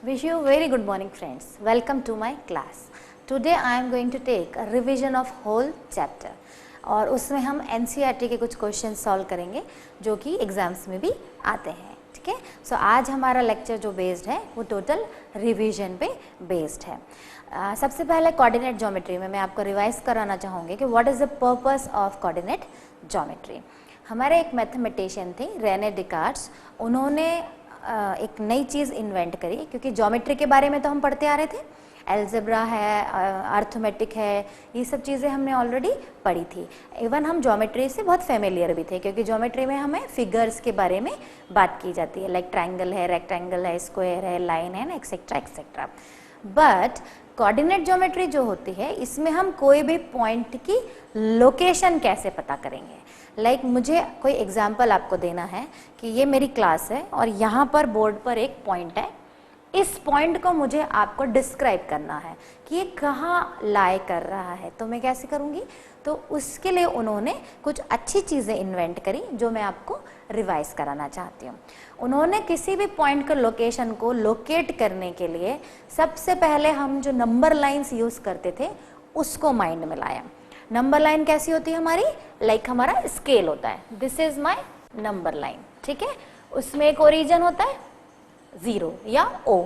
Wish you very good morning friends. Welcome to my class. Today I am going to take a revision of whole chapter और उसमें हम NCERT के कुछ question solve करेंगे जो कि एग्जाम्स में भी आते हैं. ठीक है. सो आज हमारा लेक्चर जो बेस्ड है वो टोटल रिवीजन पे बेस्ड है. सबसे पहले कोऑर्डिनेट ज्योमेट्री में मैं आपको रिवाइज कराना चाहूँगी कि what is the purpose of coordinate geometry. हमारे एक मैथमेटिशियन थे रेने डिकार्ट्स. उन्होंने एक नई चीज़ इन्वेंट करी क्योंकि ज्योमेट्री के बारे में तो हम पढ़ते आ रहे थे. एल्जेब्रा है, अर्थमेटिक है, ये सब चीज़ें हमने ऑलरेडी पढ़ी थी. इवन हम ज्योमेट्री से बहुत फेमिलियर भी थे क्योंकि ज्योमेट्री में हमें फिगर्स के बारे में बात की जाती है. लाइक ट्राइंगल है, रेक्टेंगल है, स्क्वायर है, लाइन है ना, etcetera etcetera. But coordinate geometry जो होती है इसमें हम कोई भी पॉइंट की लोकेशन कैसे पता करेंगे. लाइक मुझे कोई एग्जाम्पल आपको देना है कि ये मेरी क्लास है और यहाँ पर बोर्ड पर एक पॉइंट है. इस पॉइंट को मुझे आपको डिस्क्राइब करना है कि ये कहाँ लाई कर रहा है. तो मैं कैसे करूँगी? तो उसके लिए उन्होंने कुछ अच्छी चीज़ें इन्वेंट करी जो मैं आपको रिवाइज कराना चाहती हूँ. उन्होंने किसी भी पॉइंट का लोकेशन को लोकेट करने के लिए सबसे पहले हम जो नंबर लाइन्स यूज़ करते थे उसको माइंड में लाया. नंबर लाइन कैसी होती है हमारी? लाइक हमारा स्केल होता है. This is my number line. ठीक है. उसमें एक ओरिजिन होता है 0 या O.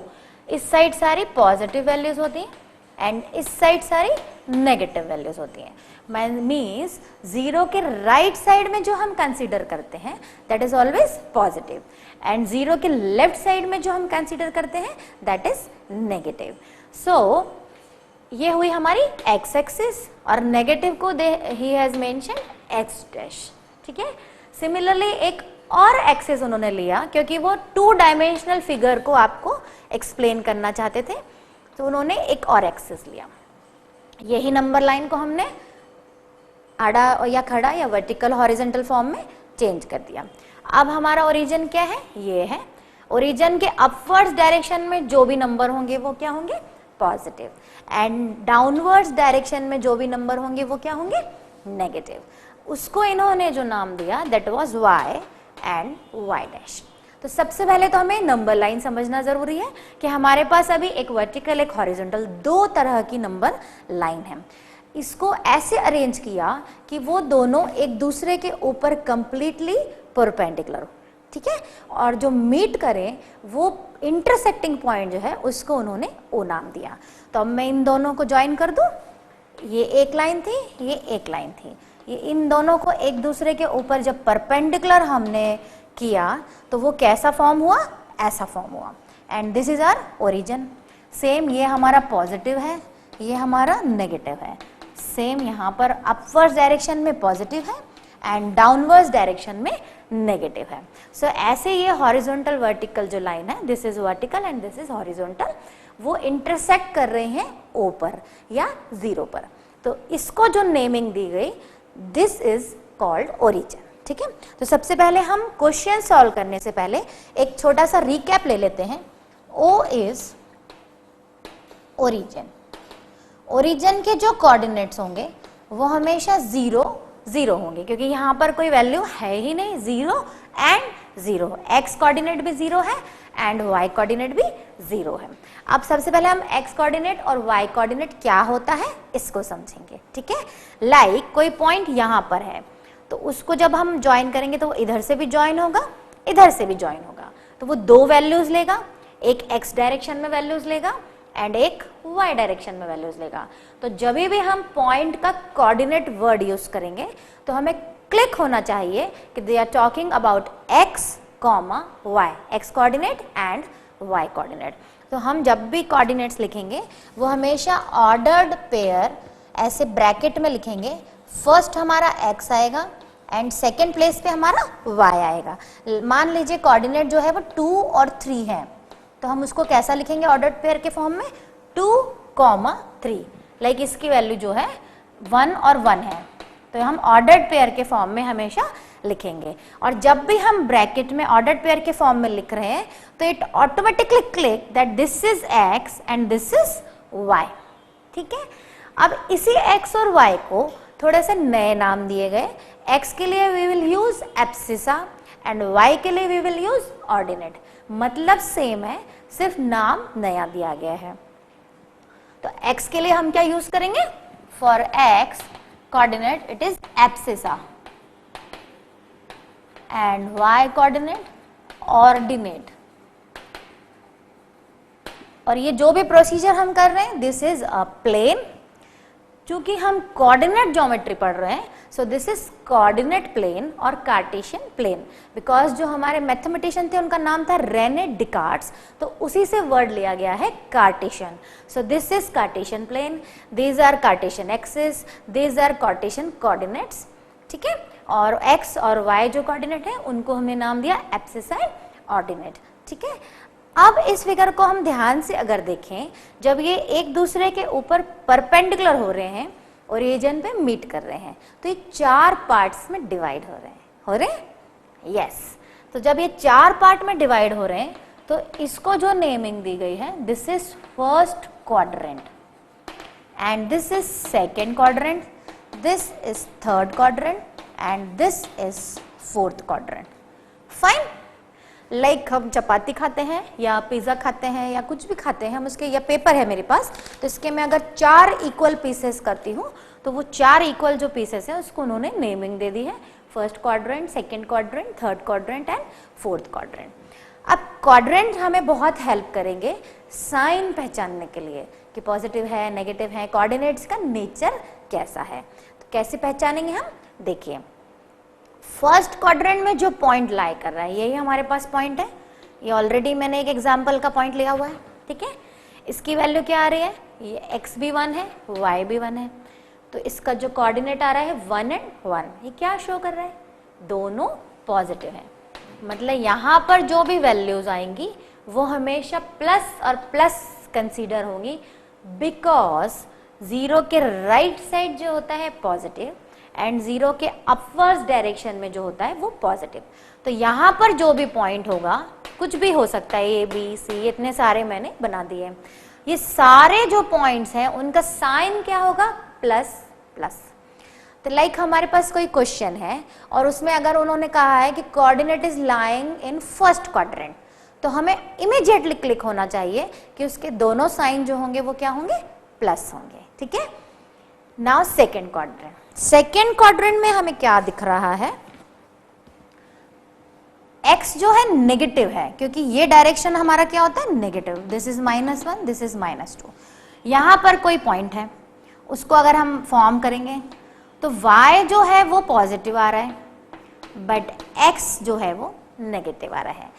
इस साइड सारी पॉजिटिव वैल्यूज होती हैं एंड इस साइड सारी नेगेटिव वैल्यूज होती हैं. मीन्स 0 के राइट साइड में जो हम कंसीडर करते हैं that is always positive and 0 के लेफ्ट साइड में जो हम कंसीडर करते हैं दैट इज नेगेटिव. सो ये हुई हमारी एक्स एक्सिस और नेगेटिव को he has mention x dash. ठीक है. सिमिलरली एक और एक्सिस उन्होंने लिया क्योंकि वो 2 डायमेंशनल फिगर को आपको एक्सप्लेन करना चाहते थे. तो उन्होंने एक और एक्सिस लिया. यही नंबर लाइन को हमने आड़ा या खड़ा या वर्टिकल हॉरिजॉन्टल फॉर्म में चेंज कर दिया. अब हमारा ओरिजिन क्या है? ये है. ओरिजिन के अपवर्ड्स डायरेक्शन में जो भी नंबर होंगे वो क्या होंगे? पॉजिटिव. एंड डाउनवर्ड्स डायरेक्शन में जो भी नंबर होंगे वो क्या होंगे? नेगेटिव. उसको इन्होंने जो नाम दिया that was y and y dash. तो सबसे पहले तो हमें नंबर लाइन समझना जरूरी है कि हमारे पास अभी एक वर्टिकल एक हॉरिजॉन्टल 2 तरह की नंबर लाइन है. इसको ऐसे अरेंज किया कि वो दोनों एक दूसरे के ऊपर कंप्लीटली परपेंडिकुलर हो. ठीक है. और जो मीट करें वो इंटरसेक्टिंग पॉइंट जो है उसको उन्होंने O नाम दिया. तो अब मैं इन दोनों को ज्वाइन कर दूं. ये एक लाइन थी, ये एक लाइन थी. ये इन दोनों को एक दूसरे के ऊपर जब परपेंडिकुलर हमने किया तो वो कैसा फॉर्म हुआ? ऐसा फॉर्म हुआ. And this is our origin. Same ये हमारा पॉजिटिव है, ये हमारा नेगेटिव है. सेम यहाँ पर अपवर्ड्स डायरेक्शन में पॉजिटिव है एंड डाउनवर्ड्स डायरेक्शन में नेगेटिव है. सो ऐसे ये हॉरिजॉन्टल वर्टिकल जो लाइन है this is vertical and this is horizontal, वो इंटरसेक्ट कर रहे हैं O पर या 0 पर. तो इसको जो नेमिंग दी गई दिस इज कॉल्ड ओरिजिन. ठीक है. तो सबसे पहले हम क्वेश्चन सॉल्व करने से पहले एक छोटा सा रिकैप ले लेते हैं. O is origin. ओरिजिन के जो कोऑर्डिनेट्स होंगे वो हमेशा 0 0 होंगे क्योंकि यहाँ पर कोई वैल्यू है ही नहीं. 0 एंड 0. एक्स कोऑर्डिनेट भी 0 है एंड वाई कोऑर्डिनेट भी 0 है. अब सबसे पहले हम एक्स कोऑर्डिनेट और वाई कोऑर्डिनेट क्या होता है इसको समझेंगे. ठीक है. लाइक कोई पॉइंट यहाँ पर है तो उसको जब हम ज्वाइन करेंगे तो वो इधर से भी ज्वाइन होगा, इधर से भी ज्वाइन होगा. तो वो 2 वैल्यूज लेगा. एक एक्स डायरेक्शन में वैल्यूज लेगा एंड एक y डायरेक्शन में वैल्यूज लेगा. तो जब भी हम पॉइंट का कोऑर्डिनेट वर्ड यूज करेंगे तो हमें क्लिक होना चाहिए कि they are talking about x, y, x coordinate and y coordinate. तो हम जब भी कोऑर्डिनेट्स लिखेंगे वो हमेशा ऑर्डर्ड पेयर ऐसे ब्रैकेट में लिखेंगे. फर्स्ट हमारा x आएगा एंड सेकेंड प्लेस पे हमारा y आएगा. मान लीजिए कोऑर्डिनेट जो है वो 2 और 3 है तो हम उसको कैसा लिखेंगे ऑर्डर्ड पेयर के फॉर्म में? 2, 3. लाइक इसकी वैल्यू जो है 1 और 1 है तो हम ऑर्डर्ड पेयर के फॉर्म में हमेशा लिखेंगे. और जब भी हम ब्रैकेट में ऑर्डर्ड पेयर के फॉर्म में लिख रहे हैं तो it automatically click that this is x and this is y. ठीक है. अब इसी x और y को थोड़े से नए नाम दिए गए. x के लिए we will use abscissa and y के लिए वी विल यूज ऑर्डिनेट. मतलब सेम है, सिर्फ नाम नया दिया गया है। तो x के लिए हम क्या यूज करेंगे? For x coordinate it is abscissa and y coordinate ordinate. और ये जो भी प्रोसीजर हम कर रहे हैं दिस इज अ प्लेन। चूंकि हम कोऑर्डिनेट ज्योमेट्री पढ़ रहे हैं so this is coordinate plane और कार्टेशियन प्लेन। बिकॉज जो हमारे मैथमेटिशियन थे उनका नाम था रेने डिकार्ट्स, तो उसी से वर्ड लिया गया है Cartesian. So this is Cartesian plane, these are Cartesian axis, these are Cartesian coordinates. ठीक है, और x और y जो कोऑर्डिनेट है उनको हमने नाम दिया एब्सिसा एंड ऑर्डिनेट। ठीक है, अब इस फिगर को हम ध्यान से अगर देखें, जब ये एक दूसरे के ऊपर परपेंडिकुलर हो रहे हैं, ओरिजिन पे मीट कर रहे हैं, तो ये 4 पार्ट्स में डिवाइड हो रहे हैं। यस, तो जब ये 4 पार्ट में डिवाइड हो रहे हैं तो इसको जो नेमिंग दी गई है this is first quadrant and this is second quadrant, this is third quadrant and this is fourth quadrant. Fine. Like हम चपाती खाते हैं या पिज्जा खाते हैं या कुछ भी खाते हैं हम, उसके या पेपर है मेरे पास, तो इसके मैं अगर 4 इक्वल पीसेस करती हूँ तो वो 4 इक्वल जो पीसेस है उसको उन्होंने नेमिंग दे दी है, first quadrant, second quadrant, third quadrant and fourth quadrant. अब क्वाड्रेंट हमें बहुत हेल्प करेंगे साइन पहचानने के लिए कि पॉजिटिव है, नेगेटिव है, कोऑर्डिनेट्स का नेचर कैसा है। तो कैसे पहचानेंगे हम? देखिए, फर्स्ट क्वाड्रेंट में जो पॉइंट लाई कर रहा है यही हमारे पास पॉइंट है। ये ऑलरेडी मैंने एक एग्जांपल का पॉइंट लिया हुआ है। ठीक है, इसकी वैल्यू क्या आ रही है? ये x भी 1 है, y भी 1 है, तो इसका जो कोऑर्डिनेट आ रहा है 1 एंड 1, ये क्या शो कर रहा है? दोनों पॉजिटिव है। मतलब यहाँ पर जो भी वैल्यूज आएंगी वो हमेशा प्लस और प्लस कंसीडर होंगी, बिकॉज 0 के राइट साइड जो होता है पॉजिटिव एंड 0 के अपवर्ड्स डायरेक्शन में जो होता है वो पॉजिटिव। तो यहाँ पर जो भी पॉइंट होगा, कुछ भी हो सकता है, ए बी सी, इतने सारे मैंने बना दिए, ये सारे जो पॉइंट्स हैं उनका साइन क्या होगा? Plus plus. तो लाइक हमारे पास कोई क्वेश्चन है और उसमें अगर उन्होंने कहा है कि coordinate is lying in first quadrant, तो हमें इमीडिएटली क्लिक होना चाहिए कि उसके दोनों साइन जो होंगे वो क्या होंगे? प्लस होंगे। ठीक है, now second quadrant. Second quadrant में हमें क्या दिख रहा है? x जो है नेगेटिव है, क्योंकि ये डायरेक्शन हमारा क्या होता है? Negative. This is -1, this is -2। यहां पर कोई पॉइंट है, उसको अगर हम फॉर्म करेंगे तो y जो है वो पॉजिटिव आ रहा है, बट x जो है वो नेगेटिव आ रहा है।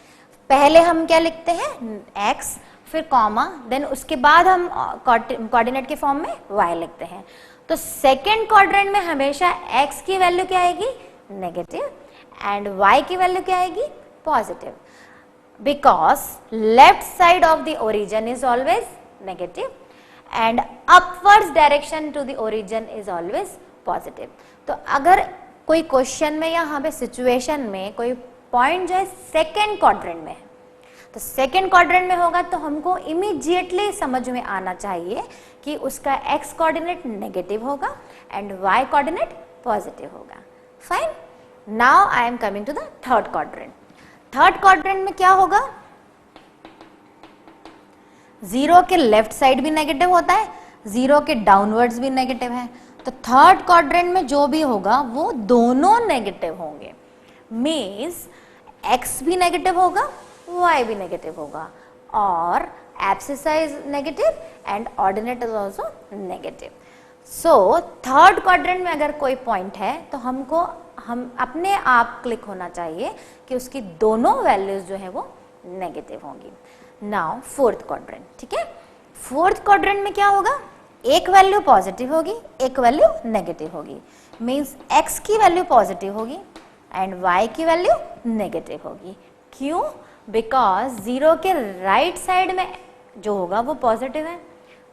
पहले हम क्या लिखते हैं? x, फिर कॉमा, देन उसके बाद हम कोऑर्डिनेट के फॉर्म में y लिखते हैं। तो सेकेंड क्वाड्रेंट में हमेशा x की वैल्यू क्या आएगी? नेगेटिव, एंड y की वैल्यू क्या आएगी? Positive, because left side of the origin is always negative and upwards direction to the origin is always positive. तो अगर कोई क्वेश्चन में या हमें सिचुएशन में कोई पॉइंट जो है सेकेंड क्वाड्रेंट में है, तो सेकेंड क्वाड्रेंट में होगा तो हमको इमीडिएटली समझ में आना चाहिए कि उसका x कोऑर्डिनेट नेगेटिव होगा एंड y कोऑर्डिनेट पॉजिटिव होगा। Fine. Now I am coming to the third quadrant. Third quadrant में क्या होगा? 0 के लेफ्ट साइड भी नेगेटिव होता है, 0 के डाउनवर्ड्स भी नेगेटिव है, तो थर्ड क्वाड्रेंट में जो भी होगा वो दोनों नेगेटिव होंगे। मीन्स x भी नेगेटिव होगा, y भी नेगेटिव होगा, और abscissa is negative and ordinate is also negative. So third quadrant में अगर कोई पॉइंट है तो हम अपने आप क्लिक होना चाहिए कि उसकी दोनों वैल्यूज जो है वो नेगेटिव होंगी। Now fourth quadrant. ठीक है, फोर्थ क्वाड्रेंट में क्या होगा? एक वैल्यू पॉजिटिव होगी, एक वैल्यू नेगेटिव होगी। मीन्स x की वैल्यू पॉजिटिव होगी एंड y की वैल्यू नेगेटिव होगी। क्यों? बिकॉज 0 के राइट साइड में जो होगा वो पॉजिटिव है,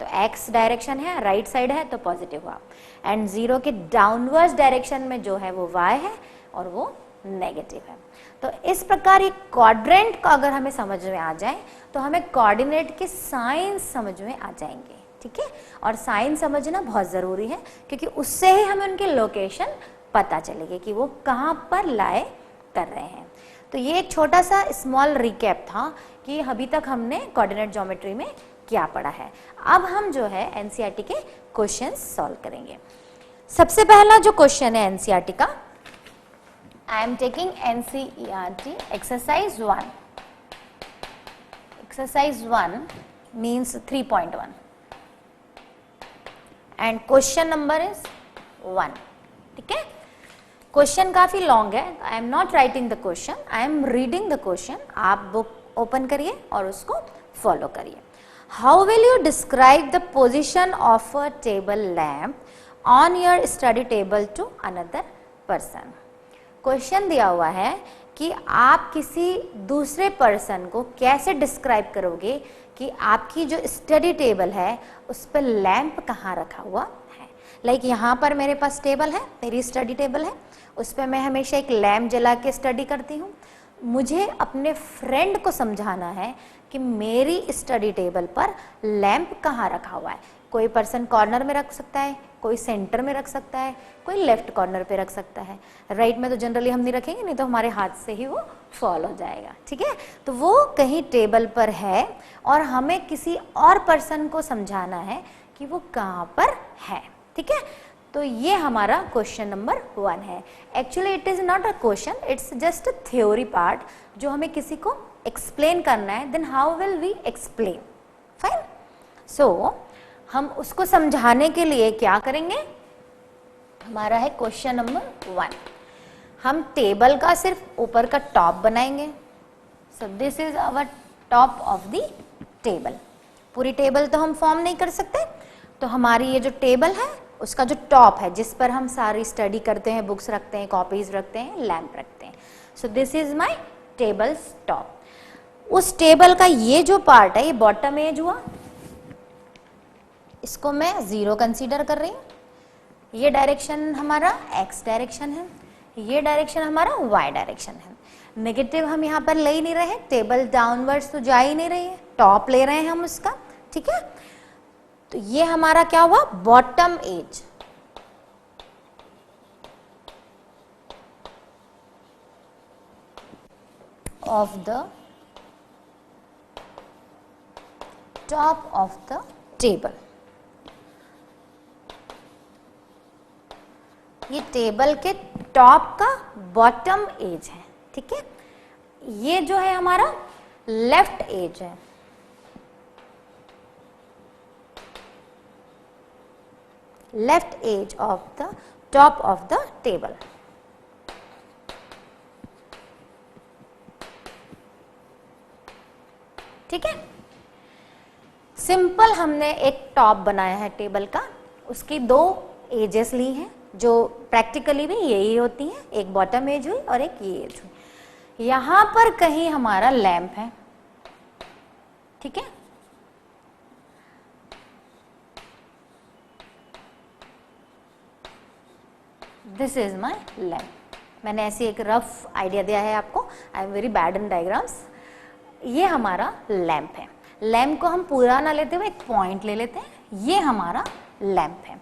तो x डायरेक्शन है, राइट साइड है तो पॉजिटिव हुआ, एंड 0 के डाउनवर्ड्स डायरेक्शन में जो है वो y है और वो नेगेटिव है। तो इस प्रकार ये क्वाड्रेंट का अगर हमें समझ में आ जाए तो हमें कोऑर्डिनेट के साइन समझ में आ जाएंगे। ठीक है, और साइन समझना बहुत ज़रूरी है क्योंकि उससे ही हमें उनकी लोकेशन पता चलेगी कि वो कहाँ पर लाए कर रहे हैं। तो ये एक छोटा सा स्मॉल रिकैप था कि अभी तक हमने कोऑर्डिनेट ज्योमेट्री में क्या पढ़ा है। अब हम जो है एनसीईआरटी के क्वेश्चंस सॉल्व करेंगे। सबसे पहला जो क्वेश्चन है एनसीईआरटी का, I am taking NCERT exercise 1. Exercise 1 means 3.1 and question number is 1. ठीक है, क्वेश्चन काफी लॉन्ग है, I am not writing the question, I am reading the question. आप बुक ओपन करिए और उसको फॉलो करिए. How will you describe the position of a table lamp on your study table to another person. Question दिया हुआ है कि आप किसी दूसरे पर्सन को कैसे डिस्क्राइब करोगे कि आपकी जो स्टडी टेबल है उस पर लैम्प कहाँ रखा हुआ है. लाइक यहाँ पर मेरे पास टेबल है, मेरी स्टडी टेबल है, उस पर मैं हमेशा एक लैम्प जला के स्टडी करती हूँ. मुझे अपने फ्रेंड को समझाना है कि मेरी स्टडी टेबल पर लैम्प कहाँ रखा हुआ है. कोई पर्सन कॉर्नर में रख सकता है, कोई सेंटर में रख सकता है, कोई लेफ्ट कॉर्नर पे रख सकता है. राइट में तो जनरली हम नहीं रखेंगे, नहीं तो हमारे हाथ से ही वो फॉल हो जाएगा. ठीक है, तो वो कहीं टेबल पर है और हमें किसी और पर्सन को समझाना है कि वो कहाँ पर है. ठीक है, तो ये हमारा क्वेश्चन नंबर 1 है. Actually it is not a question, it's just a theory part जो हमें किसी को एक्सप्लेन करना है. Then how will we explain. Fine. So हम उसको समझाने के लिए क्या करेंगे, हमारा है क्वेश्चन नंबर 1. हम टेबल का सिर्फ ऊपर का टॉप बनाएंगे. So this is our top of the table. पूरी टेबल तो हम फॉर्म नहीं कर सकते, तो हमारी ये जो टेबल है उसका जो टॉप है जिस पर हम सारी स्टडी करते हैं, बुक्स रखते हैं, कॉपीज रखते हैं, लैम्प रखते हैं. So this is my tables top. उस टेबल का ये जो पार्ट है ये बॉटम एज हुआ, इसको मैं 0 कंसीडर कर रही हूँ. ये डायरेक्शन हमारा x डायरेक्शन है, ये डायरेक्शन हमारा y डायरेक्शन है. नेगेटिव हम यहाँ पर ले ही नहीं रहे, टेबल डाउनवर्ड्स तो जा ही नहीं रही है, टॉप ले रहे हैं हम उसका. ठीक है, तो ये हमारा क्या हुआ, bottom edge. Of the top of the table. ये टेबल के टॉप का बॉटम एज है. ठीक है, ये जो है हमारा लेफ्ट एज है. Left edge of the top of the table. ठीक है, सिंपल हमने एक टॉप बनाया है टेबल का, उसकी 2 एजेस ली हैं जो प्रैक्टिकली भी यही होती हैं, एक बॉटम एज हुई और एक ये एज हुई. यहां पर कहीं हमारा लैंप है. ठीक है, दिस इज माई लैंप. मैंने ऐसी एक रफ आइडिया दिया है आपको, I am very bad in diagrams. ये हमारा लैंप है. लैंप को हम पूरा ना लेते हुए एक पॉइंट ले लेते हैं. ये हमारा लैंप है.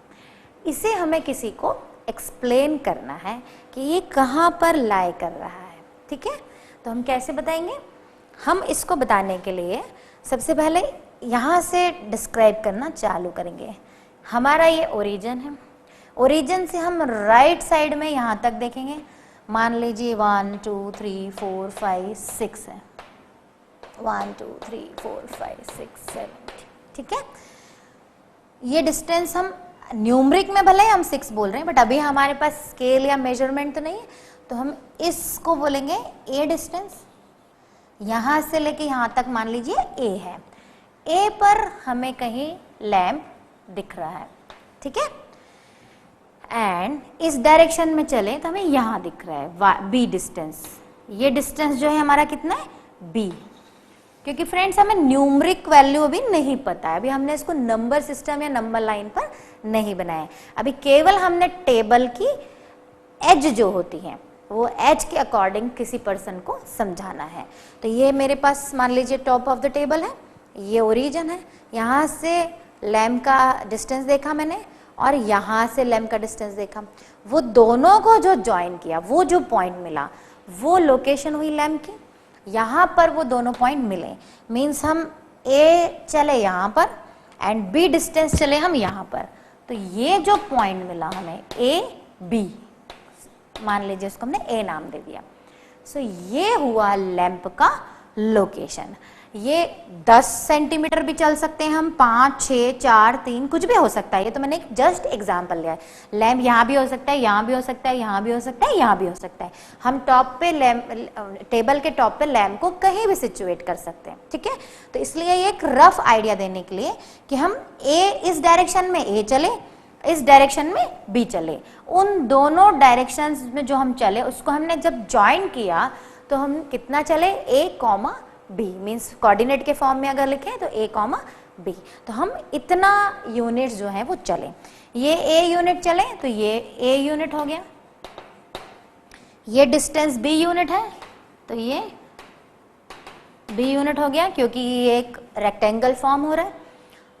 इसे हमें किसी को एक्सप्लेन करना है कि ये कहाँ पर लाई कर रहा है. ठीक है, तो हम कैसे बताएंगे, हम इसको बताने के लिए सबसे पहले यहाँ से डिस्क्राइब करना चालू करेंगे. हमारा ये ओरिजिन है, ओरिजिन से हम राइट साइड में यहाँ तक देखेंगे. मान लीजिए 1 2 3 4 5 6 है. 1 2 3 4 5 6 7. ठीक है, ये डिस्टेंस हम न्यूमरिक में भले हम 6 बोल रहे हैं, बट अभी हमारे पास स्केल या मेजरमेंट तो नहीं है, तो हम इसको बोलेंगे ए डिस्टेंस. यहाँ से लेके यहाँ तक मान लीजिए ए है. ए पर हमें कहीं लैंप दिख रहा है. ठीक है, एंड इस डायरेक्शन में चले तो हमें यहाँ दिख रहा है बी डिस्टेंस. ये डिस्टेंस जो है हमारा कितना है, बी. क्योंकि फ्रेंड्स हमें न्यूमरिक वैल्यू अभी नहीं पता है, अभी हमने इसको नंबर सिस्टम या नंबर लाइन पर नहीं बनाया. अभी केवल हमने टेबल की एज जो होती है वो एज के अकॉर्डिंग किसी पर्सन को समझाना है. तो ये मेरे पास मान लीजिए टॉप ऑफ द टेबल है, ये ओरिजिन है. यहाँ से लैम्प का डिस्टेंस देखा मैंने और यहाँ से लैम्प का डिस्टेंस देखा. वो दोनों को जो ज्वाइन किया, वो जो पॉइंट मिला वो लोकेशन हुई लैम्प की, यहाँ पर वो दोनों पॉइंट मिले, मीन्स हम A चले यहाँ पर एंड B डिस्टेंस चले हम यहाँ पर, तो ये जो पॉइंट मिला हमें A B, मान लीजिए उसको हमने A नाम दे दिया। सो ये हुआ लैंप का लोकेशन। ये 10 सेंटीमीटर भी चल सकते हैं हम, 5, 6, 4, 3 कुछ भी हो सकता है। ये तो मैंने एक जस्ट एग्जांपल लिया है। लैंप यहाँ भी हो सकता है, यहाँ भी हो सकता है, यहाँ भी हो सकता है, यहाँ भी हो सकता है। हम टॉप पे लैंप, टेबल के टॉप पे लैंप को कहीं भी सिचुएट कर सकते हैं, ठीक है। तो इसलिए ये एक रफ आइडिया देने के लिए कि हम इस डायरेक्शन में A चले, इस डायरेक्शन में B चले, उन दोनों डायरेक्शंस में जो हम चले उसको हमने जब ज्वाइन किया तो हम कितना चले, A, B, मीन्स कोऑर्डिनेट के फॉर्म में अगर लिखें तो A, B, तो हम इतना यूनिट जो है वो चले। ये A यूनिट चले तो ये A यूनिट हो गया, ये डिस्टेंस B यूनिट है तो ये B यूनिट हो गया, क्योंकि ये एक रेक्टेंगल फॉर्म हो रहा है।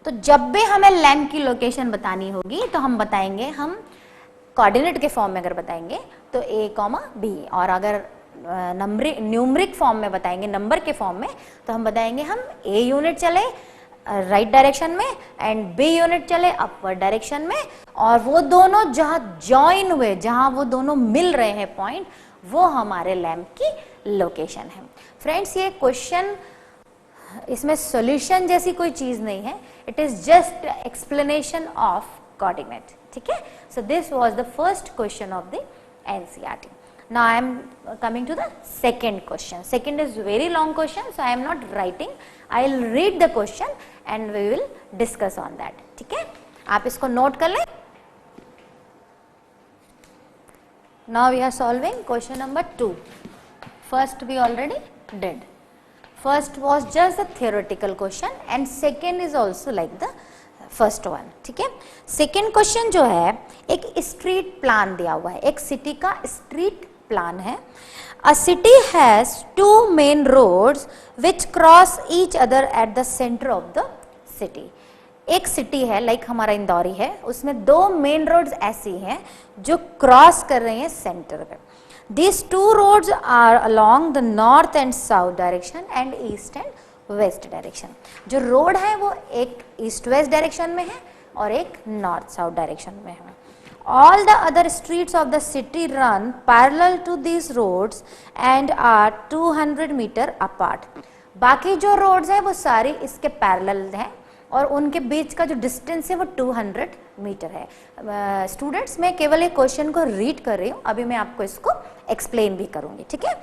तो जब भी हमें लैंप की लोकेशन बतानी होगी तो हम बताएंगे, हम कोऑर्डिनेट के फॉर्म में अगर बताएंगे तो A, B, और अगर न्यूमरिक फॉर्म में बताएंगे, नंबर के फॉर्म में, तो हम बताएंगे हम A यूनिट चले राइट डायरेक्शन में एंड B यूनिट चले अपवर्ड डायरेक्शन में, और वो दोनों जहां ज्वाइन हुए, जहां वो दोनों मिल रहे हैं पॉइंट, वो हमारे लैंप की लोकेशन है। फ्रेंड्स, ये क्वेश्चन, इसमें सॉल्यूशन जैसी कोई चीज नहीं है, it is just explanation of coordinate, ठीक है। So this was the first question of the NCERT. Now I am coming to the second question. Second is very long question, so I am not writing. I will read the question and we will discuss on that. ठीक है, आप इसको note कर लें। Now we are solving question number 2. First we already did. First was just a theoretical question and second is also like the first one, ठीक है। Second question जो है, एक स्ट्रीट प्लान दिया हुआ है, एक सिटी का स्ट्रीट प्लान है। A city has 2 main roads which cross each other at the centre of the city. एक सिटी है, लाइक हमारा इंदौरी है, उसमें 2 मेन रोड्स ऐसी हैं जो क्रॉस कर रही हैं सेंटर पे। These 2 roads are along the north and south direction and east and west direction. जो रोड है वो एक ईस्ट वेस्ट डायरेक्शन में है और एक नॉर्थ साउथ डायरेक्शन में है। All the other streets of the city run parallel to these roads and are 200 metre apart. बाकी जो रोड्स हैं वो सारी इसके पैरेलल हैं और उनके बीच का जो डिस्टेंस है वो 200 मीटर है। स्टूडेंट्स, मैं केवल एक क्वेश्चन को रीड कर रही हूँ, अभी मैं आपको इसको एक्सप्लेन भी करूँगी, ठीक है।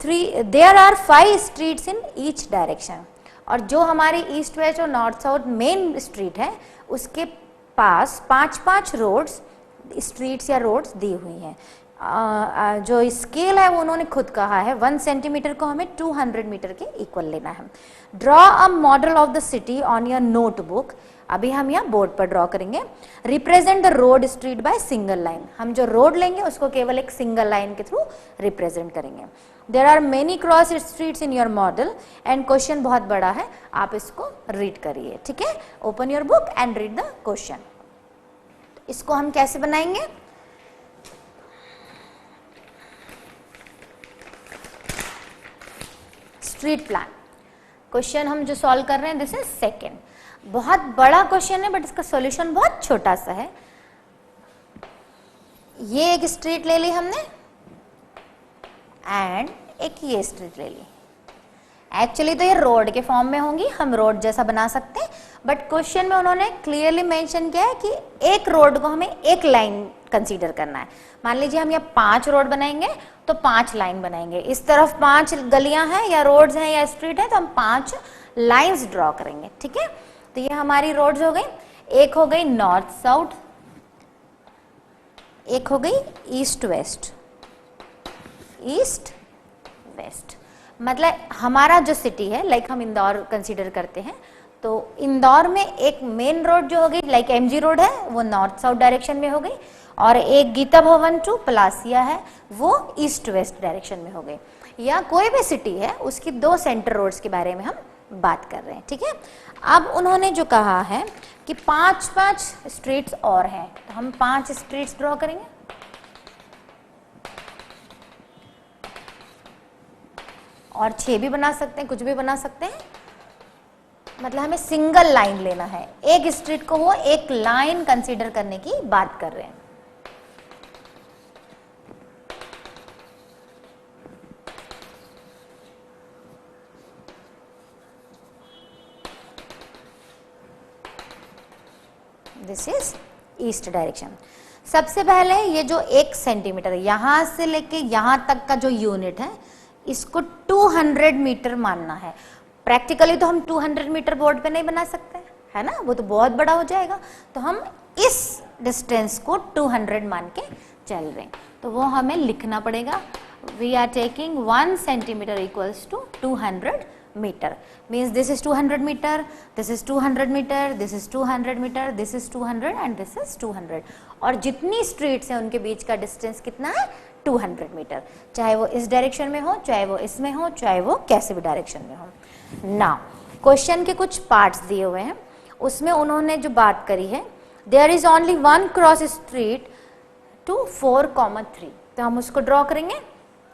There are 5 streets in each direction, और जो हमारी ईस्ट वेस्ट और नॉर्थ साउथ मेन स्ट्रीट है उसके पास 5-5 रोड्स, स्ट्रीट्स या रोड्स दी हुई हैं। जो स्केल है वो उन्होंने खुद कहा है, 1 सेंटीमीटर को हमें 200 मीटर के इक्वल लेना है। Draw a model of the city on your notebook. अभी हम यहाँ बोर्ड पर ड्रॉ करेंगे। Represent the road street by single line. हम जो रोड लेंगे उसको केवल एक सिंगल लाइन के थ्रू रिप्रेजेंट करेंगे। There are many cross streets in your model and question बहुत बड़ा है, आप इसको रीड करिए, ठीक है। Open your book and read the question. इसको हम कैसे बनाएंगे? स्ट्रीट प्लान क्वेश्चन हम जो सॉल्व कर रहे हैं, दिस इज सेकेंड। बहुत बड़ा क्वेश्चन है बट इसका सॉल्यूशन बहुत छोटा सा है। ये एक स्ट्रीट ले ली हमने एंड एक ये स्ट्रीट ले ली। एक्चुअली तो ये रोड के फॉर्म में होंगी, हम रोड जैसा बना सकते हैं, बट क्वेश्चन में उन्होंने क्लियरली मेंशन किया है कि एक रोड को हमें एक लाइन कंसीडर करना है। मान लीजिए हम यहाँ 5 रोड बनाएंगे तो 5 लाइन बनाएंगे। इस तरफ 5 गलियां हैं या रोड्स हैं या स्ट्रीट है तो हम 5 लाइंस ड्रॉ करेंगे, ठीक है। तो ये हमारी रोड्स हो गई। एक हो गई नॉर्थ साउथ, एक हो गई ईस्ट वेस्ट, ईस्ट वेस्ट। मतलब हमारा जो सिटी है, लाइक हम इंदौर कंसीडर करते हैं, तो इंदौर में एक मेन रोड जो हो गई, लाइक एमजी रोड है, वो नॉर्थ साउथ डायरेक्शन में हो गई, और एक गीता भवन टू पलासिया है वो ईस्ट वेस्ट डायरेक्शन में हो गई। या कोई भी सिटी है उसकी 2 सेंटर रोड्स के बारे में हम बात कर रहे हैं, ठीक है। अब उन्होंने जो कहा है कि 5-5 स्ट्रीट्स और हैं, तो हम 5 स्ट्रीट्स ड्रॉ करेंगे। और 6 भी बना सकते हैं, कुछ भी बना सकते हैं। मतलब हमें सिंगल लाइन लेना है, एक स्ट्रीट को वो एक लाइन कंसीडर करने की बात कर रहे हैं। This is east direction. सबसे पहले ये जो 1 सेंटीमीटर यहां से लेके यहां तक का जो यूनिट है इसको 200 मीटर मानना है। प्रैक्टिकली तो हम 200 मीटर बोर्ड पे नहीं बना सकते है ना, वो तो बहुत बड़ा हो जाएगा, तो हम इस डिस्टेंस को 200 मान के चल रहे हैं। तो वो हमें लिखना पड़ेगा, we are taking 1 centimetre equals to 200 meter, means this is 200 meter, this is 200 meter, this is 200 meter, this is 200 and this is 200। और जितनी स्ट्रीट्स हैं उनके बीच का डिस्टेंस कितना है 200 मीटर, चाहे वो इस डायरेक्शन में हो, चाहे वो इसमें हो, चाहे वो कैसे भी डायरेक्शन में हो। नाउ क्वेश्चन के कुछ पार्ट्स दिए हुए हैं, उसमें उन्होंने जो बात करी है, there is only 1 cross street to 4,3, तो हम उसको ड्रॉ करेंगे।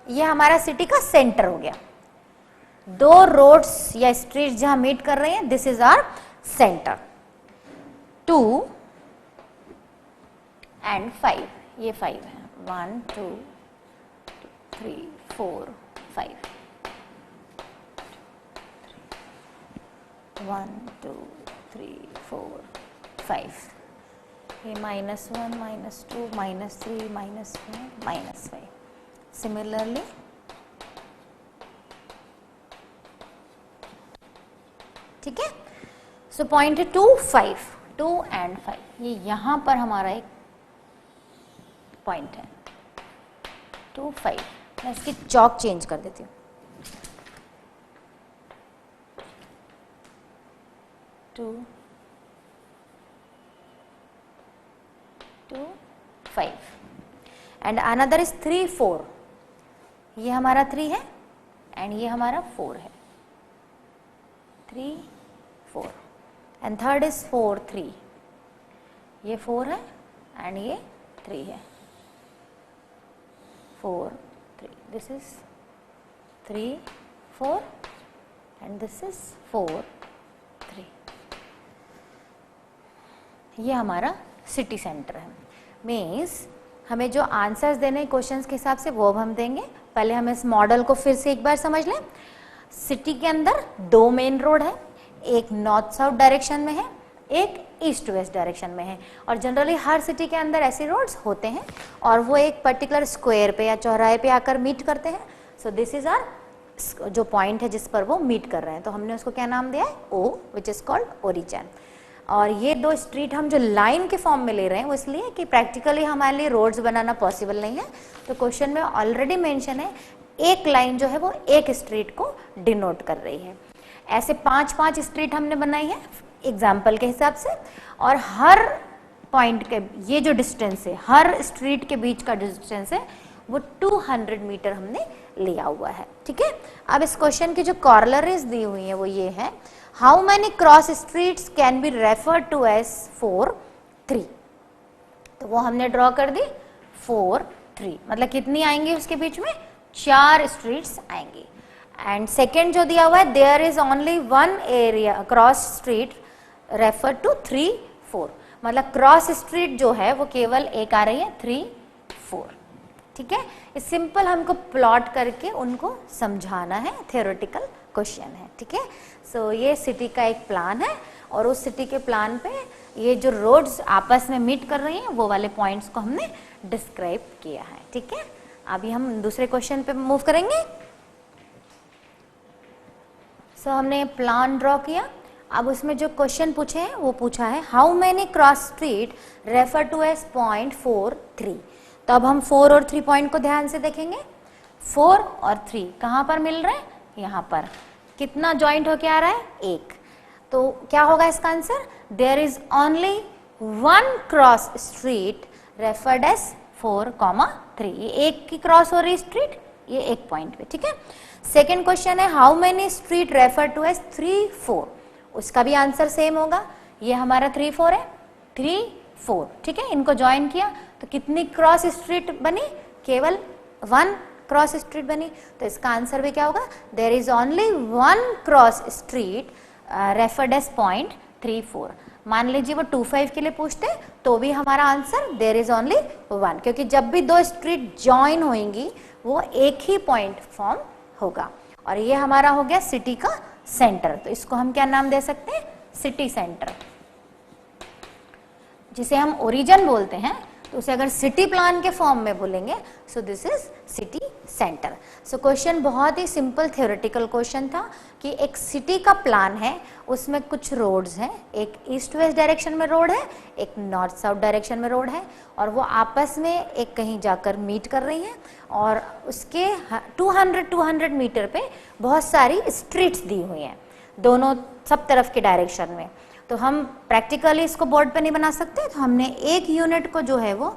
ये हमारा सिटी का सेंटर हो गया, 2 रोड्स या स्ट्रीट जहां मीट कर रहे हैं, this is our centre. 2 and 5, ये 5 है, 1 2 3 4 5, 1 2 3 4 5, ये -1 -2 -3 -4 -5। सिमिलरली ठीक है, सो पॉइंट है 2 5, 2 एंड 5, ये यहां पर हमारा एक पॉइंट है 2 5। मैं इसकी चौक चेंज कर देती हूँ, 2 2 5 एंड अनदर इज 3 4, ये हमारा 3 है एंड ये हमारा 4 है, 3 4 एंड थर्ड इज 4 3, ये 4 है एंड ये 3 है, 4 3, this is 3 4 and this is 4 3। ये हमारा सिटी सेंटर है। मीन्स हमें जो आंसर्स देने क्वेश्चंस के हिसाब से वो अब हम देंगे। पहले हम इस मॉडल को फिर से एक बार समझ लें। सिटी के अंदर 2 मेन रोड है, एक नॉर्थ साउथ डायरेक्शन में है, एक ईस्ट वेस्ट डायरेक्शन में है, और जनरली हर सिटी के अंदर ऐसे रोड्स होते हैं और वो एक पर्टिकुलर स्क्वायर पे या चौराहे पे आकर मीट करते हैं। सो दिस इज आवर जो पॉइंट है जिस पर वो मीट कर रहे हैं, तो हमने उसको क्या नाम दिया है, ओ, विच इज कॉल्ड ओरिजिन। और ये 2 स्ट्रीट हम जो लाइन के फॉर्म में ले रहे हैं वो इसलिए कि प्रैक्टिकली हमारे लिए रोड्स बनाना पॉसिबल नहीं है, तो क्वेश्चन में ऑलरेडी मेंशन है एक लाइन जो है वो एक स्ट्रीट को डिनोट कर रही है। ऐसे 5-5 स्ट्रीट हमने बनाई है एग्जाम्पल के हिसाब से, और हर पॉइंट के ये जो डिस्टेंस है, हर स्ट्रीट के बीच का डिस्टेंस है वो 200 मीटर हमने लिया हुआ है। ठीक है, अब इस क्वेश्चन की जो कॉर्लरीज दी हुई है वो ये है, how many cross streets can be refer to as 4 3, तो वो हमने ड्रॉ कर दी 4 3, मतलब कितनी आएंगी उसके बीच में, 4 स्ट्रीट्स आएंगी। एंड सेकेंड जो दिया हुआ है, there is only 1 area cross street refer to 3 4, मतलब क्रॉस स्ट्रीट जो है वो केवल एक आ रही है 3 4। ठीक है, इस सिंपल हमको प्लॉट करके उनको समझाना है, थ्योरेटिकल क्वेश्चन है। ठीक है, सो ये सिटी का एक प्लान है और उस सिटी के प्लान पे ये जो रोड्स आपस में मीट कर रही हैं वो वाले पॉइंट्स को हमने डिस्क्राइब किया है। ठीक है, अभी हम दूसरे क्वेश्चन पे मूव करेंगे। सो हमने प्लान ड्रॉ किया, अब उसमें जो क्वेश्चन पूछे हैं वो पूछा है, how many cross street refer to as point 4 3। तो अब हम 4 और 3 पॉइंट को ध्यान से देखेंगे। 4 और 3 कहाँ पर मिल रहे हैं, यहाँ पर। कितना ज्वाइंट होके आ रहा है, 1, तो क्या होगा इसका answer, there is only 1 cross street referred as 4 3, ये एक की क्रॉस हो रही स्ट्रीट, ये एक पॉइंट पे। ठीक है, सेकेंड क्वेश्चन है, how many street refer to as 3 4, उसका भी आंसर सेम होगा, ये हमारा 3 4 है, 3 4। ठीक है, इनको ज्वाइन किया तो कितनी क्रॉस स्ट्रीट बनी, केवल 1 क्रॉस स्ट्रीट बनी, तो इसका आंसर भी क्या होगा, there is only one cross street referred as point 34। मान लीजिए वो 25 के लिए पूछते तो भी हमारा answer there is only one, क्योंकि जब भी दो स्ट्रीट ज्वाइन होंगी वो एक ही पॉइंट फॉर्म होगा। और ये हमारा हो गया सिटी का सेंटर, तो इसको हम क्या नाम दे सकते हैं, सिटी सेंटर। जिसे हम ओरिजिन बोलते हैं तो उसे अगर सिटी प्लान के फॉर्म में बोलेंगे सो this is city centre. So question बहुत ही सिंपल थ्योरेटिकल क्वेश्चन था कि एक सिटी का प्लान है, उसमें कुछ रोड्स हैं, एक ईस्ट वेस्ट डायरेक्शन में रोड है, एक नॉर्थ साउथ डायरेक्शन में रोड है, और वो आपस में एक कहीं जाकर मीट कर रही हैं, और उसके 200 मीटर पे बहुत सारी स्ट्रीट्स दी हुई हैं दोनों सब तरफ के डायरेक्शन में। तो हम प्रैक्टिकली इसको बोर्ड पे नहीं बना सकते, तो हमने एक यूनिट को जो है वो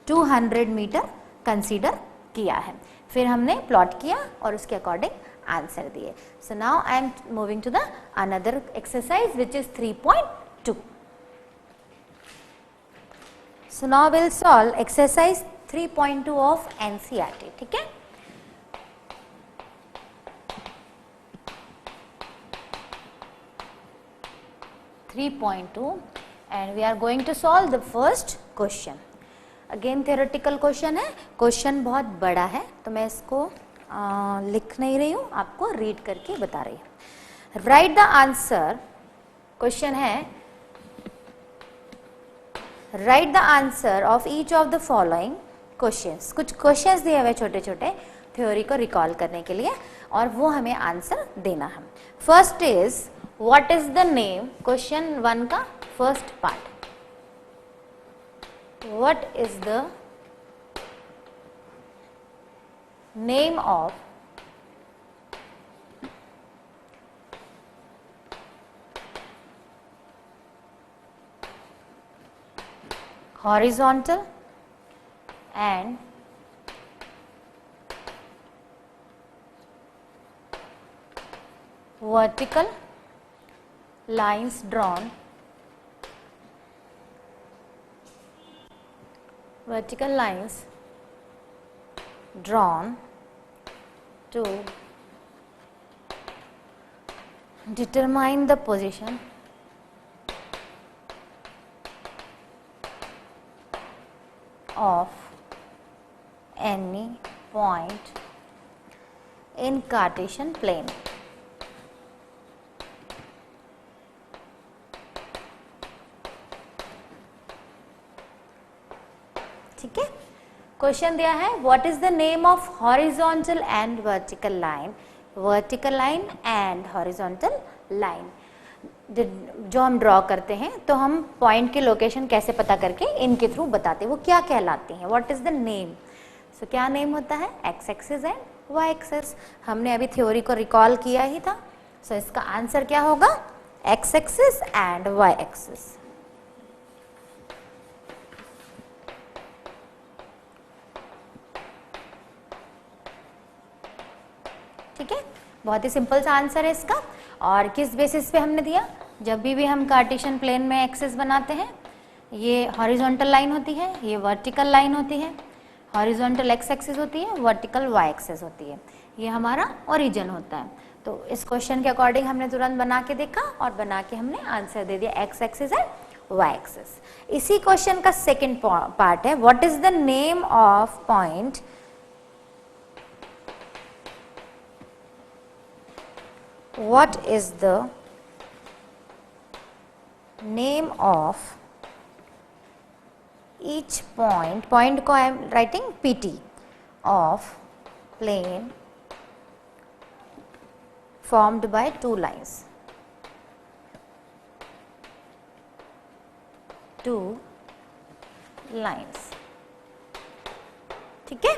200 मीटर कंसीडर किया है, फिर हमने प्लॉट किया और उसके अकॉर्डिंग आंसर दिए। So now I am moving to the another exercise which is 3.2। So now will solve exercise 3.2 of NCERT. ठीक है, and we are going to solve the first question. Again theoretical question है, question बहुत बड़ा है तो मैं इसको लिख नहीं रही हूँ, आपको रीड करके बता रही हूँ। राइट द आंसर, क्वेश्चन है right the answer of each of the following questions. कुछ क्वेश्चंस दिए हुए छोटे छोटे थ्योरी को रिकॉल करने के लिए, और वो हमें आंसर देना है। First is What is the name, question 1 का first part. What is the name of horizontal and vertical lines drawn to determine the position of any point in Cartesian plane. ठीक है, क्वेश्चन दिया है what is the name of horizontal and vertical line, vertical line and horizontal line जो हम draw करते हैं, तो हम पॉइंट की लोकेशन कैसे पता करके इनके थ्रू बताते हैं, वो क्या कहलाती हैं, what is the name. So क्या नेम होता है, X axis and Y axis. हमने अभी थ्योरी को रिकॉल किया ही था। सो इसका आंसर क्या होगा, X axis and Y axis. ठीक है, बहुत ही सिंपल सा आंसर है इसका। और किस बेसिस पे हमने दिया, जब भी हम कार्टेशियन प्लेन में एक्सिस बनाते हैं, ये हॉरिजॉन्टल लाइन होती है, ये वर्टिकल लाइन होती है, हॉरिजॉन्टल एक्स एक्सिस होती है, वर्टिकल वाई एक्सिस होती है, ये हमारा ओरिजिन होता है। तो इस क्वेश्चन के अकॉर्डिंग हमने तुरंत बना के देखा और बना के हमने आंसर दे दिया, X axis and Y axis. इसी क्वेश्चन का सेकेंड पार्ट है, what is the name of point what is the name of each point, point को I am writing PT, of plane formed by two lines, ठीक है।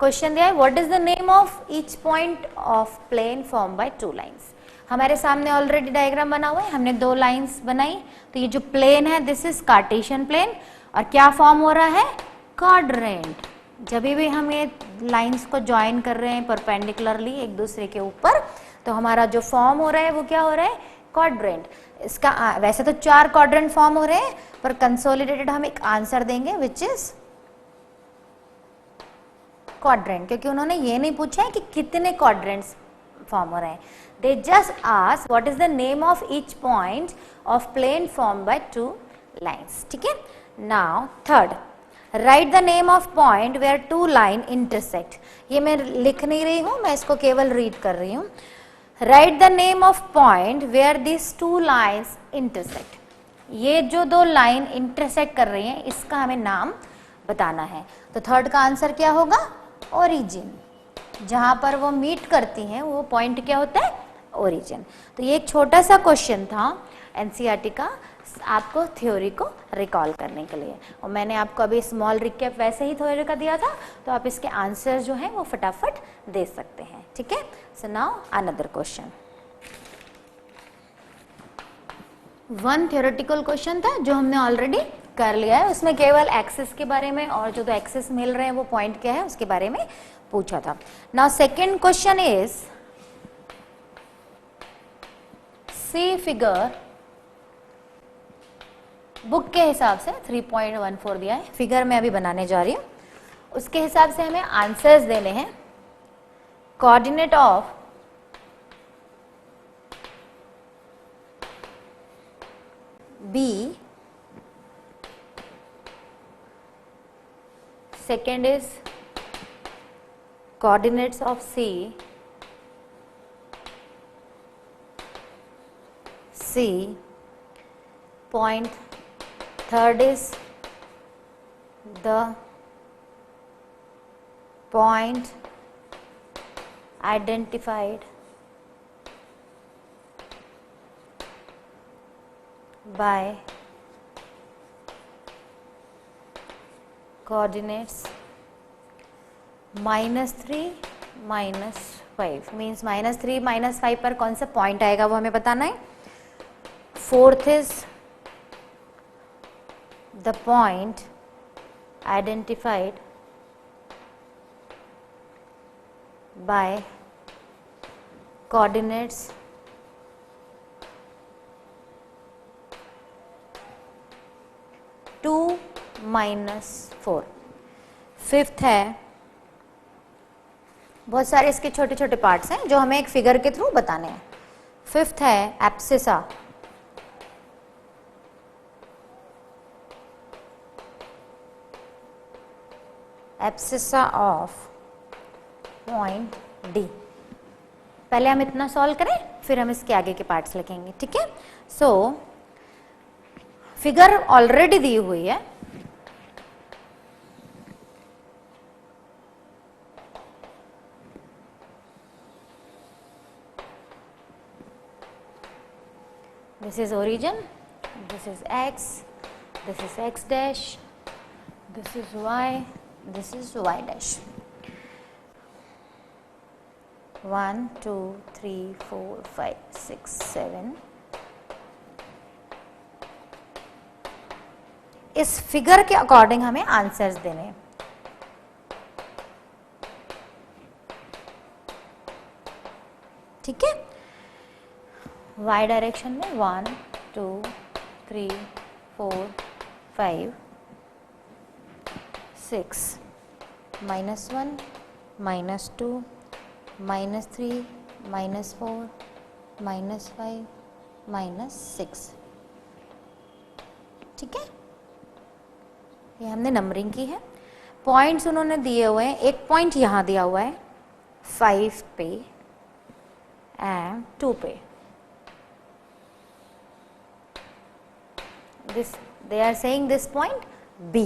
Question दिया है what is the name of each point of plane form by two lines. हमारे सामने already diagram बना हुआ है, हमने दो लाइंस बनाई, तो ये जो प्लेन है दिस इज कार्टेशियन प्लेन, और क्या फॉर्म हो रहा है, क्वाड्रेंट। जब भी हम ये लाइंस को ज्वाइन कर रहे हैं परपेंडिकुलरली एक दूसरे के ऊपर, तो हमारा जो फॉर्म हो रहा है वो क्या हो रहा है, क्वाड्रेंट। इसका वैसे तो 4 क्वाड्रेंट फॉर्म हो रहे हैं, पर कंसोलिडेटेड हम एक आंसर देंगे विच इज क्वाड्रेंट, क्योंकि उन्होंने ये नहीं पूछा है कि कितने क्वाड्रेंट्स फॉर्म हो रहे हैं. They just ask what is the name of each point of plane form by two lines. ठीक है. Now third, write the name of point where two line intersect. ये मैं लिख नहीं रही हूँ, मैं इसको केवल रीड कर रही हूँ. Write the name of point where this two lines intersect. ये जो दो लाइन इंटरसेक्ट कर रही हैं इसका हमें नाम बताना है. तो थर्ड का आंसर क्या होगा? ओरिजिन. जहां पर वो मीट करती हैं वो पॉइंट क्या होता है? ओरिजिन. तो ये एक छोटा सा क्वेश्चन था एनसीईआरटी का, आपको थ्योरी को रिकॉल करने के लिए. और मैंने आपको अभी स्मॉल रिकैप वैसे ही थ्योरी का दिया था, तो आप इसके आंसर जो हैं वो फटाफट दे सकते हैं. ठीक है. So now another question. One theoretical question था जो हमने ऑलरेडी कर लिया है. उसमें केवल एक्सिस के बारे में और जो दो एक्सिस मिल रहे हैं वो पॉइंट क्या है उसके बारे में पूछा था. Now second question is see figure. Book के हिसाब से 3.14 दिया है, फिगर मैं अभी बनाने जा रही हूँ. उसके हिसाब से हमें आंसर्स देने हैं. Coordinate of B, second is coordinates of C, point. Third is the point identified by coordinates -3 -5. Means -3 -5 पर कौन सा पॉइंट आएगा वो हमें बताना है. Fourth is the point identified by coordinates 2 -4. Fifth है, बहुत सारे इसके छोटे छोटे पार्ट्स हैं जो हमें एक फिगर के थ्रू बताने हैं. फिफ्थ है abscissa. Abscissa of point D. पहले हम इतना सॉल्व करें फिर हम इसके आगे के पार्ट्स लिखेंगे. ठीक है. सो फिगर ऑलरेडी दी हुई है. This is origin, this is x, this is x dash, this is y, this is y dash. 1 2 3 4 5 6 7. इस फिगर के अकॉर्डिंग हमें आंसर्स देने हैं. ठीक है. y डायरेक्शन में 1 2 3 4 5 6 -1 -2 -3 -4 -5 -6. ठीक है. ये हमने नंबरिंग की है. पॉइंट्स उन्होंने दिए हुए हैं. एक पॉइंट यहाँ दिया हुआ है 5 पे एंड 2 पे. They are saying this point B.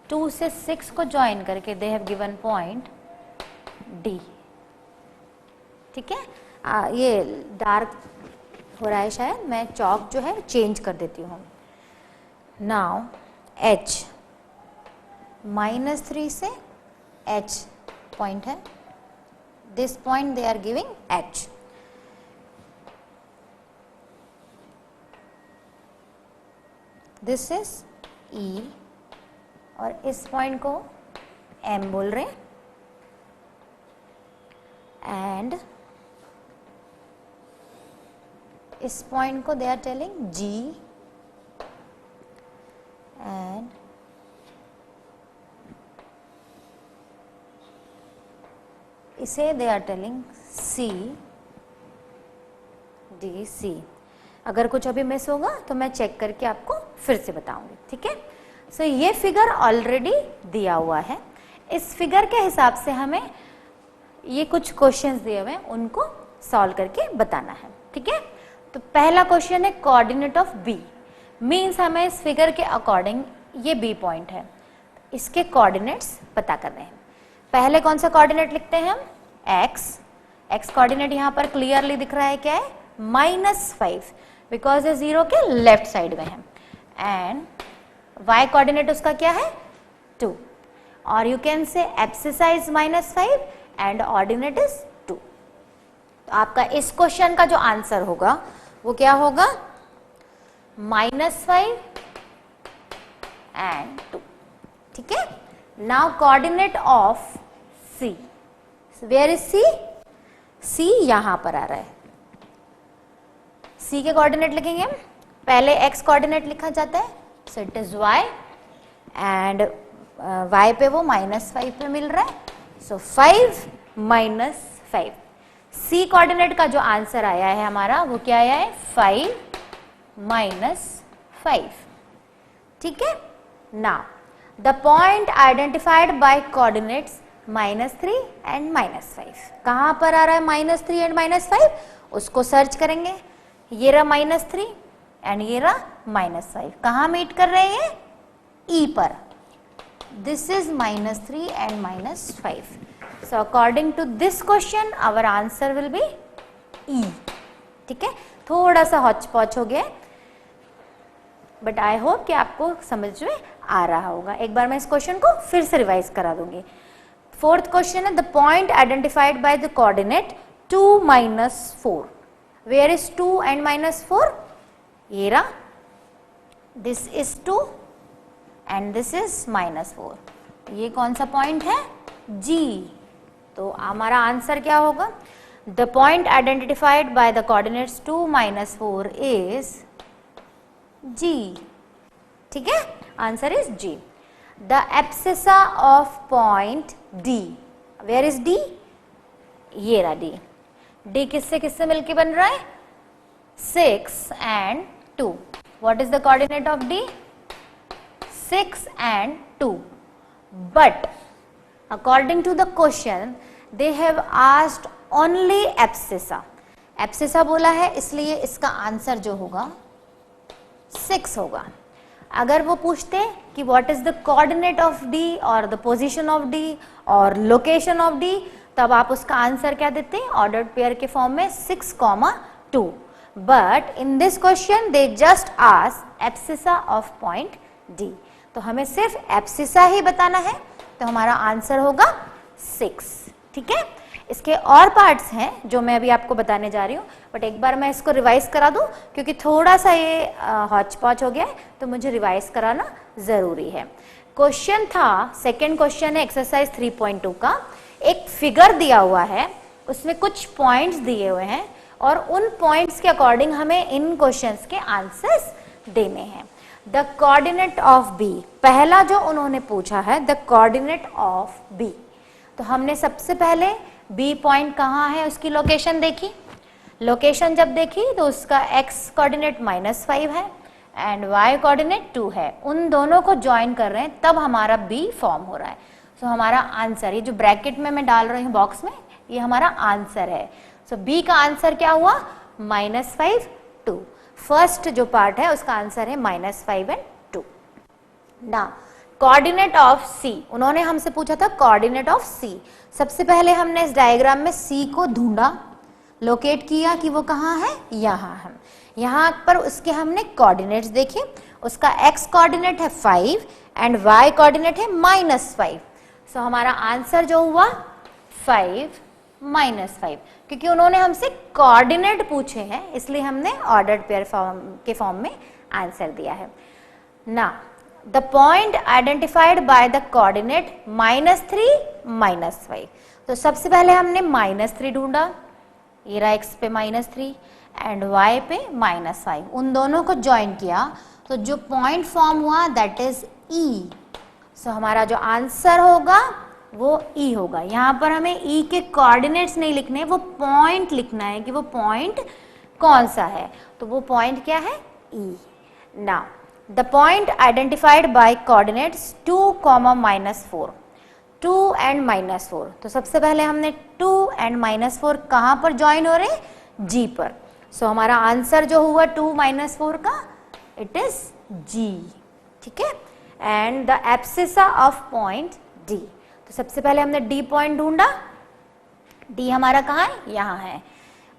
2 से 6 को ज्वाइन करके they have given point D. ठीक है. ये डार्क हो रहा है शायद, मैं चॉक जो है चेंज कर देती हूँ. नाउ H -3 से H पॉइंट है. This point they are giving H. This is E और इस पॉइंट को M बोल रहे हैं. एंड इस पॉइंट को they are telling G and इसे they are telling C D C. अगर कुछ अभी मिस होगा तो मैं चेक करके आपको फिर से बताऊंगी, ठीक है। सो ये फिगर ऑलरेडी दिया हुआ है। इस फिगर के हिसाब से हमें ये कुछ क्वेश्चंस दिए हुए हैं, उनको सॉल्व करके बताना है, ठीक है। तो पहला क्वेश्चन है कोऑर्डिनेट ऑफ बी, मीन्स हमें इस फिगर के अकॉर्डिंग ये बी पॉइंट है, इसके कोऑर्डिनेट्स पता करने हैं। पहले कौन सा कोऑर्डिनेट लिखते हैं हम, एक्स। एक्स कोऑर्डिनेट यहाँ पर क्लियरली दिख रहा है, क्या है, -5, बिकॉज ये 0 के लेफ्ट साइड में है। एंड y कोऑर्डिनेट उसका क्या है, 2, और you can say abscissa is -5 and ordinate is 2। तो आपका इस क्वेश्चन का जो आंसर होगा वो क्या होगा, -5 एंड 2, ठीक है। Now coordinate of c, where is c, c यहां पर आ रहा है। c के कोऑर्डिनेट लिखेंगे हम, पहले x कोऑर्डिनेट लिखा जाता है, so it is y, and y पे वो -5 पे मिल रहा है, सो 5 - 5। c कोऑर्डिनेट का जो आंसर आया है हमारा वो क्या आया है, 5 - 5, ठीक है। Now the point identified by coordinates -3 and -5, कहां पर आ रहा है -3 एंड -5, उसको सर्च करेंगे। ये रहा -3 एंड ये रहा -5, कहाँ मीट कर रहे हैं, E पर। This is -3 and -5, so according to this question our answer will be E, ठीक है। थोड़ा सा हॉच पॉच हो गया, बट आई होप कि आपको समझ में आ रहा होगा। एक बार मैं इस क्वेश्चन को फिर से रिवाइज करा दूंगी। फोर्थ क्वेश्चन है, the point identified by the coordinate 2 - 4, where is 2 and -4, ये रहा, this is 2 and this is -4, ये कौन सा पॉइंट है, G। तो हमारा आंसर क्या होगा, the point identified by the coordinates 2 - 4 is G, ठीक है, answer is G। The abscissa of point D, where is D, ये रहा D। D किससे किससे मिलके बन रहा है, 6 and 2। What is the coordinate of D, 6 and 2, but according to the question they have asked only abscissa. Abscissa बोला है, इसलिए इसका आंसर जो होगा 6 होगा। अगर वो पूछते कि what is the coordinate of D और द पोजीशन ऑफ D और लोकेशन ऑफ D, तब आप उसका आंसर क्या देते हैं, ऑर्डर्ड पेयर के फॉर्म में 6, 2। But in this question they just ask abscissa of point D, तो हमें सिर्फ एब्सिसा ही बताना है, तो हमारा आंसर होगा 6, ठीक है। इसके और पार्ट्स हैं जो मैं अभी आपको बताने जा रही हूँ, बट एक बार मैं इसको रिवाइज करा दूँ, क्योंकि थोड़ा सा ये हॉच पॉच हो गया है, तो मुझे रिवाइज कराना ज़रूरी है। क्वेश्चन था, सेकेंड क्वेश्चन है एक्सरसाइज 3.2 का, एक फिगर दिया हुआ है, उसमें कुछ पॉइंट्स दिए हुए हैं, और उन पॉइंट्स के अकॉर्डिंग हमें इन क्वेश्चंस के आंसर्स देने हैं। द कोऑर्डिनेट ऑफ बी, पहला जो उन्होंने पूछा है, द कोऑर्डिनेट ऑफ बी, तो हमने सबसे पहले बी पॉइंट कहाँ है उसकी लोकेशन देखी। लोकेशन जब देखी तो उसका एक्स कोऑर्डिनेट -5 है एंड वाई कोऑर्डिनेट 2 है, उन दोनों को ज्वाइन कर रहे हैं, तब हमारा बी फॉर्म हो रहा है। सो हमारा आंसर, ये जो ब्रैकेट में मैं डाल रही हूँ बॉक्स में, ये हमारा आंसर है। सो बी का आंसर क्या हुआ, -5, 2। फर्स्ट जो पार्ट है उसका आंसर है -5 एंड 2। ना कोऑर्डिनेट ऑफ सी, उन्होंने हमसे पूछा था कोऑर्डिनेट ऑफ सी। सबसे पहले हमने इस डायग्राम में सी को ढूंढा, लोकेट किया कि वो कहाँ है, यहाँ है। यहाँ पर उसके हमने कोऑर्डिनेट्स देखे, उसका एक्स कोऑर्डिनेट है 5 एंड वाई कोऑर्डिनेट है -5। सो हमारा आंसर जो हुआ 5 -5, क्योंकि उन्होंने हमसे कोऑर्डिनेट पूछे हैं, इसलिए हमने ऑर्डर्ड पेयर के फॉर्म में आंसर दिया है। ना the point identified by the coordinate -3, -5, तो सबसे पहले हमने -3 ढूंढा, ये रहा एक्स पे -3 एंड वाई पे -5, उन दोनों को ज्वाइन किया, तो जो पॉइंट फॉर्म हुआ दैट इज ई। सो हमारा जो आंसर होगा वो ई होगा। यहाँ पर हमें ई के कोऑर्डिनेट्स नहीं लिखने, वो पॉइंट लिखना है कि वो पॉइंट कौन सा है। तो वो पॉइंट क्या है? E. Now the point identified by coordinates 2, -4, 2 and -4। तो सबसे पहले हमने 2 एंड -4 कहाँ पर ज्वाइन हो रहे हैं? जी पर। सो हमारा आंसर जो हुआ 2 - 4 का, इट इज जी। ठीक है। And the abscissa of point D. तो सबसे पहले हमने डी पॉइंट ढूंढा। डी हमारा कहाँ है? यहाँ है।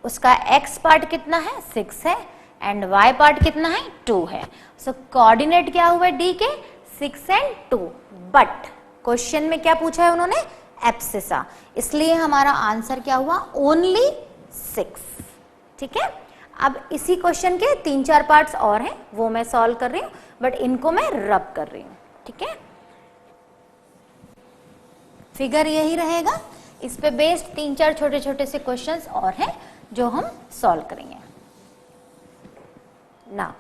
उसका एक्स पार्ट कितना है? 6 है एंड वाई पार्ट कितना है? 2 है। सो कोऑर्डिनेट क्या हुआ डी के? 6 एंड 2। बट क्वेश्चन में क्या पूछा है उन्होंने? एब्सिसा, इसलिए हमारा आंसर क्या हुआ? ओनली 6। ठीक है। अब इसी क्वेश्चन के 3-4 पार्ट्स और हैं, वो मैं सॉल्व कर रही हूँ, बट इनको मैं रब कर रही हूँ। ठीक है। फिगर यही रहेगा, इस पे बेस्ड 3-4 छोटे छोटे से क्वेश्चंस और हैं जो हम सॉल्व करेंगे। Now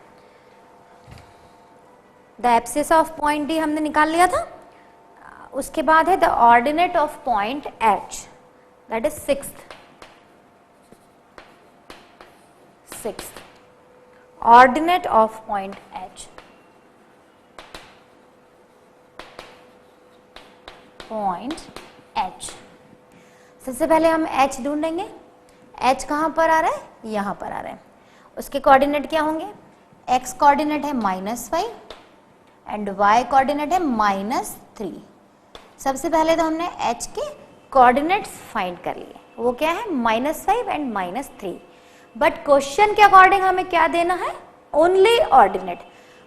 the abscissa of point D हमने निकाल लिया था। उसके बाद है the ordinate of point H, that is 6th ordinate of point H. Point H, सबसे पहले हम एच ढूंढेंगे। एच कहाँ पर आ रहा है? यहाँ पर आ रहा है। उसके कोऑर्डिनेट क्या होंगे? एक्स कोऑर्डिनेट है -5 एंड वाई कोऑर्डिनेट है -3। सबसे पहले तो हमने एच के कोऑर्डिनेट्स फाइंड कर लिए, वो क्या है? -5 एंड -3। बट क्वेश्चन के अकॉर्डिंग हमें क्या देना है? Only ordinate.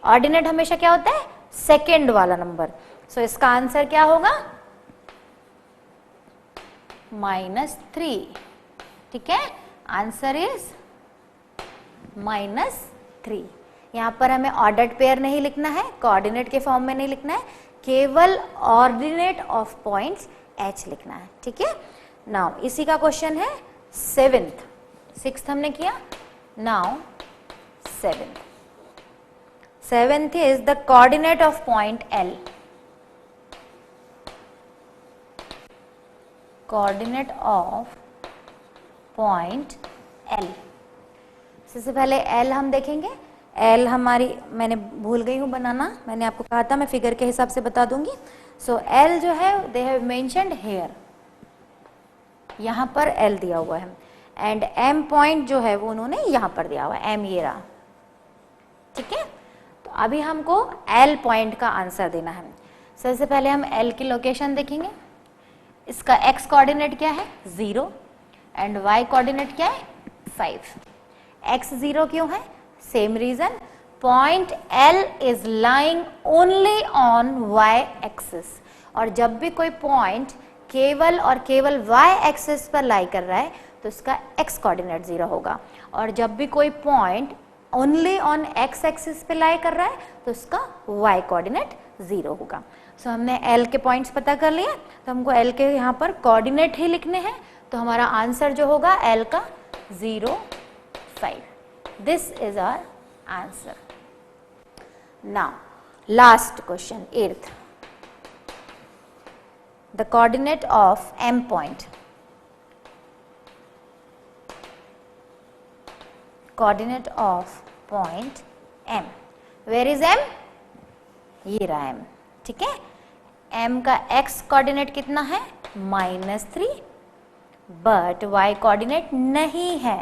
ऑर्डिनेट हमेशा क्या होता है? सेकेंड वाला नंबर। सो इसका आंसर क्या होगा? -3। ठीक है। Answer is -3। यहाँ पर हमें ऑर्डर्ड पेयर नहीं लिखना है, कोऑर्डिनेट के फॉर्म में नहीं लिखना है, केवल ऑर्डिनेट ऑफ पॉइंट्स एच लिखना है। ठीक है। नाउ इसी का क्वेश्चन है 7th। 6th हमने किया, now 7th is the coordinate of point L. Coordinate of point L. सबसे पहले एल हम देखेंगे। एल हमारी, मैंने भूल गई हूँ बनाना, मैंने आपको कहा था मैं फिगर के हिसाब से बता दूंगी। सो एल जो है दे हैव मेंशन्ड हेयर, यहाँ पर एल दिया हुआ है। एंड एम पॉइंट जो है वो उन्होंने यहाँ पर दिया हुआ है, एम ये रहा। ठीक है। तो अभी हमको एल पॉइंट का आंसर देना है। सबसे पहले हम एल की लोकेशन देखेंगे। इसका एक्स कोऑर्डिनेट क्या है? 0 एंड वाई कोऑर्डिनेट क्या है? 5। एक्स 0 क्यों है? Same reason, point L is lying only on Y axis. और जब भी कोई पॉइंट केवल और केवल वाई एक्सिस पर लाई कर रहा है तो उसका एक्स कोऑर्डिनेट 0 होगा, और जब भी कोई point only on X axis पे लाई कर रहा है तो उसका वाई कोऑर्डिनेट 0 होगा। सो हमने एल के पॉइंट्स पता कर लिए, तो हमको एल के यहाँ पर कोऑर्डिनेट ही लिखने हैं। तो हमारा आंसर जो होगा एल का 0, 5। This is our answer. Now last question 8th, the coordinate of M point. Coordinate of point M, where is M? ये रहा एम। ठीक है। एम का एक्स कोऑर्डिनेट कितना है? -3, बट वाई कोऑर्डिनेट नहीं है,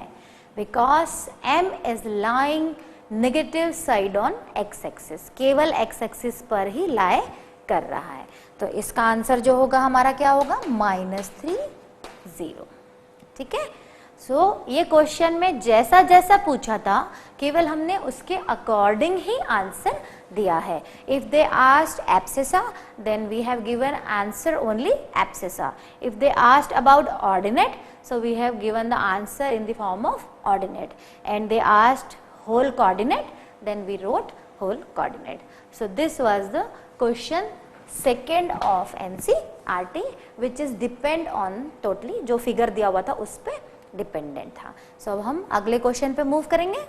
because M is lying negative side on X axis, केवल एक्स एक्सिस पर ही लाई कर रहा है। तो इसका आंसर जो होगा हमारा क्या होगा? -3, 0। ठीक है। सो ये क्वेश्चन में जैसा जैसा पूछा था केवल हमने उसके अकॉर्डिंग ही आंसर दिया है। If they asked abscissa then we have given answer only abscissa. If they asked about ordinate so we have given the answer in the form of ordinate, and they asked whole coordinate, then we wrote whole coordinate. So this was the question 2nd of NCERT which is depend on totally जो figure दिया हुआ था उस पे dependent था। सो अब हम अगले क्वेश्चन पे मूव करेंगे।